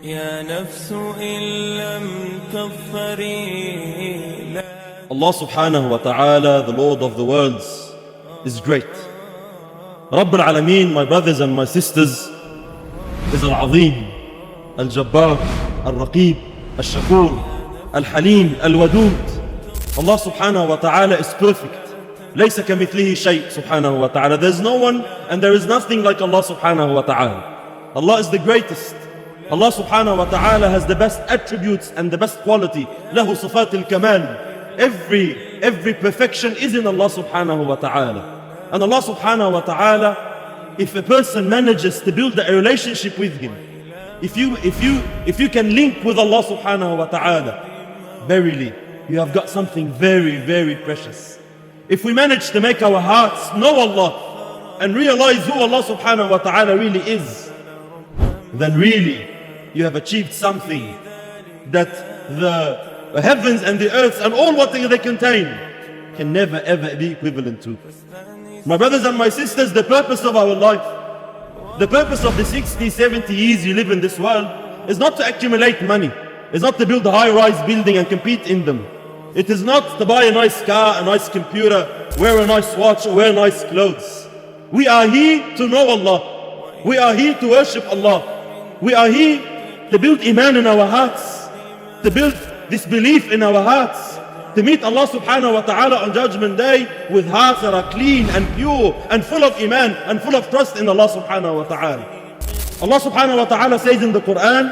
يا نفس إن لم تظفري. Allah subhanahu wa ta'ala, the Lord of the worlds, is great. Rabb al-Alameen, my brothers and my sisters, is Al-Azim, Al-Jabbar, Al-Raqib, Al-Shakur, Al-Halim, Al-Wadud. Allah subhanahu wa ta'ala is perfect. ليس كمثله شيء subhanahu wa ta'ala. There is no one and there is nothing like Allah subhanahu wa ta'ala. Allah is the greatest. Allah subhanahu wa ta'ala has the best attributes and the best quality. له صفات الكمال. Every perfection is in Allah subhanahu wa ta'ala. And Allah subhanahu wa ta'ala, if a person manages to build a relationship with Him, if you can link with Allah subhanahu wa ta'ala, verily, you have got something very, very precious. If we manage to make our hearts know Allah and realize who Allah subhanahu wa ta'ala really is, then really you have achieved something that the heavens and the earth and all what they contain can never ever be equivalent to. My brothers and my sisters, the purpose of our life, the purpose of the 60, 70 years you live in this world is not to accumulate money. It's not to build a high-rise building and compete in them. It is not to buy a nice car, a nice computer, wear a nice watch, or wear nice clothes. We are here to know Allah. We are here to worship Allah. We are here to build iman in our hearts, to build this belief in our hearts, to meet Allah subhanahu wa ta'ala on Judgment Day with hearts that are clean and pure and full of iman and full of trust in Allah subhanahu wa ta'ala. Allah subhanahu wa ta'ala says in the Qur'an,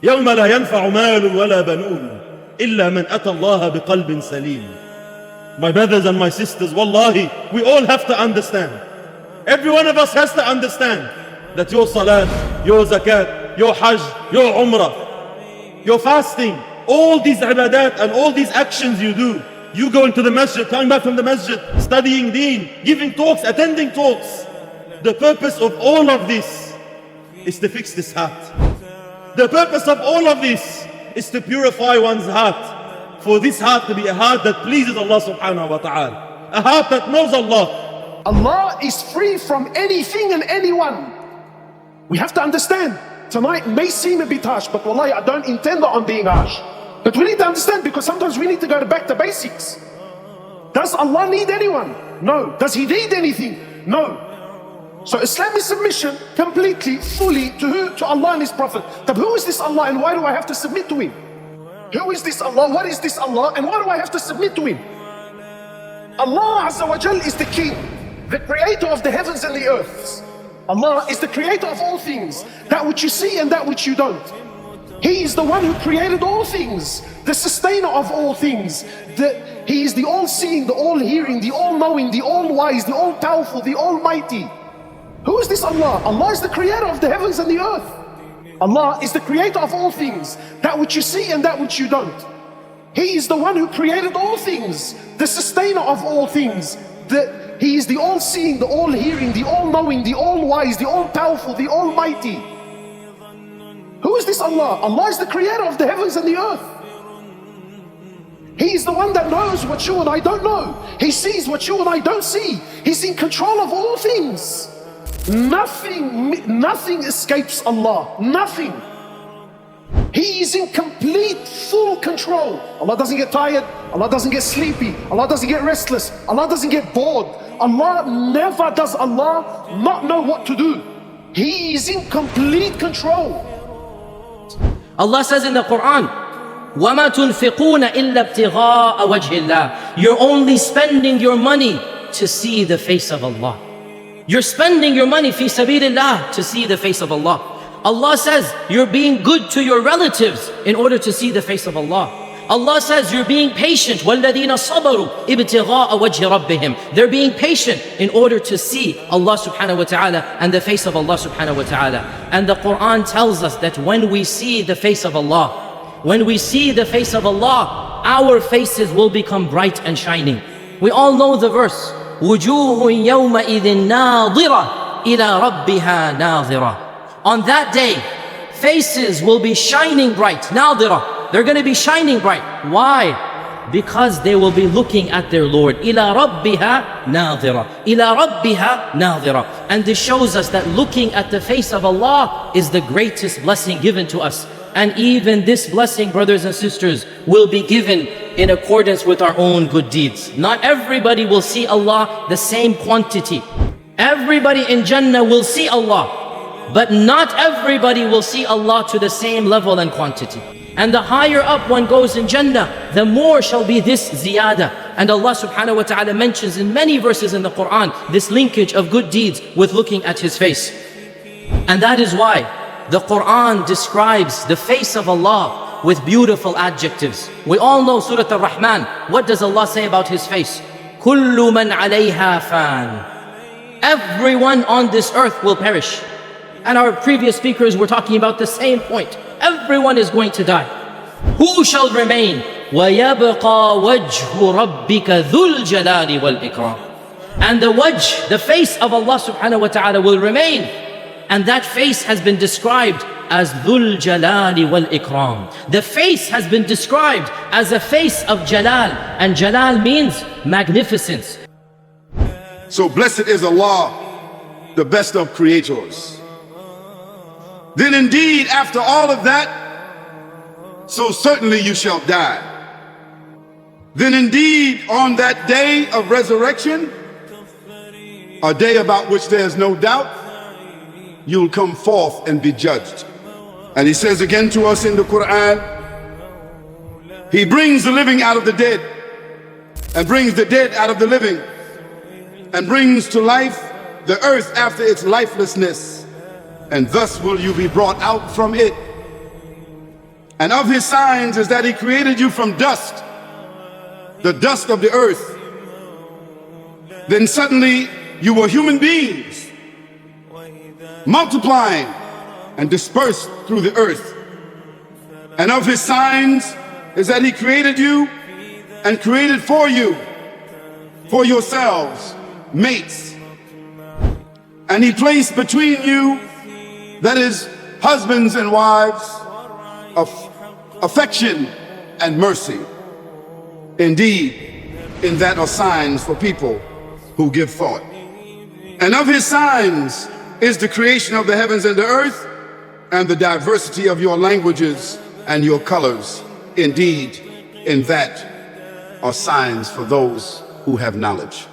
يَوْمَ لَا يَنْفَعُ مَالٌ وَلَا بَنُونَ إِلَّا مَنْ أَتَى اللَّهَ بِقَلْبٍ سَلِيمٍ. My brothers and my sisters, wallahi, we all have to understand. Every one of us has to understand that your salat, your zakat, your hajj, your umrah, your fasting, all these ibadat and all these actions you do, you going to the masjid, coming back from the masjid, studying deen, giving talks, attending talks. The purpose of all of this is to fix this heart. The purpose of all of this is to purify one's heart. For this heart to be a heart that pleases Allah subhanahu wa ta'ala. A heart that knows Allah. Allah is free from anything and anyone. We have to understand. Tonight may seem a bit harsh, but wallahi, I don't intend on being harsh. But we need to understand, because sometimes we need to go back to basics. Does Allah need anyone? No. Does He need anything? No. So Islam is submission completely, fully to who? To Allah and His Prophet. But who is this Allah and why do I have to submit to Him? Who is this Allah? What is this Allah and why do I have to submit to Him? Allah Azza wa Jal is the King, the creator of the heavens and the earths. Allah is the creator of all things, that which you see and that which you don't. He is the one who created all things, the sustainer of all things. He is the all-seeing, the all-hearing, the all-knowing, the all-wise, the all-powerful, the almighty. Who is this Allah? Allah is the creator of the heavens and the earth. Allah is the creator of all things, that which you see and that which you don't. He is the one who created all things, the sustainer of all things. He is the all-seeing, the all-hearing, the all-knowing, the all-wise, the all-powerful, the almighty. Who is this Allah? Allah is the creator of the heavens and the earth. He is the one that knows what you and I don't know. He sees what you and I don't see. He's in control of all things. Nothing escapes Allah. Nothing. He is in complete, full control. Allah doesn't get tired. Allah doesn't get sleepy. Allah doesn't get restless. Allah doesn't get bored. Allah never does Allah not know what to do. He is in complete control. Allah says in the Qur'an, وَمَا تُنْفِقُونَ إِلَّا ابْتِغَاءَ وَجْهِ اللَّهِ. You're only spending your money to see the face of Allah. You're spending your money fi sabilillah to see the face of Allah. Allah says you're being good to your relatives in order to see the face of Allah. Allah says you're being patient. وَالَّذِينَ صَبَرُوا ابْتِغَاءَ وَجْهِ رَبِّهِمْ. They're being patient in order to see Allah subhanahu wa ta'ala and the face of Allah subhanahu wa ta'ala. And the Qur'an tells us that when we see the face of Allah, when we see the face of Allah, our faces will become bright and shining. We all know the verse, وُجُوهٌ يَوْمَئِذٍ نَاظِرَةٌ إِلَى رَبِّهَا نَاظِرَةٌ. On that day, faces will be shining bright. نَاظِرَةٌ. They're going to be shining bright. Why? Because they will be looking at their Lord. إِلَى رَبِّهَا نَاظِرَةٌ. إِلَى رَبِّهَا نَاظِرَةٌ. And this shows us that looking at the face of Allah is the greatest blessing given to us. And even this blessing, brothers and sisters, will be given in accordance with our own good deeds. Not everybody will see Allah the same quantity. Everybody in Jannah will see Allah, but not everybody will see Allah to the same level and quantity. And the higher up one goes in Jannah, the more shall be this ziyada. And Allah subhanahu wa ta'ala mentions in many verses in the Qur'an this linkage of good deeds with looking at His face. And that is why the Qur'an describes the face of Allah with beautiful adjectives. We all know Surah Ar-Rahman. What does Allah say about His face? كُلُّ مَنْ عَلَيْهَا فَانٍ. Everyone on this earth will perish. And our previous speakers were talking about the same point. Everyone is going to die. Who shall remain? وَيَبْقَى وَجْهُ رَبِّكَ ذُو الْجَلَالِ وَالْإِكْرَامِ. And the wajh, the face of Allah subhanahu wa ta'ala will remain. And that face has been described as Dhul Jalali wal Ikram. The face has been described as a face of Jalal. And Jalal means magnificence. So blessed is Allah, the best of creators. Then indeed, after all of that, so certainly you shall die. Then indeed, on that day of resurrection, a day about which there is no doubt, you'll come forth and be judged. And He says again to us in the Qur'an, He brings the living out of the dead, and brings the dead out of the living, and brings to life the earth after its lifelessness, and thus will you be brought out from it. And of His signs is that He created you from dust, the dust of the earth. Then suddenly you were human beings, multiplying and dispersed through the earth. And of His signs is that He created you and created for you, for yourselves, mates. And He placed between you, that is, husbands and wives, of affection and mercy. Indeed, in that are signs for people who give thought. And of His signs is the creation of the heavens and the earth, and the diversity of your languages and your colors. Indeed, in that are signs for those who have knowledge.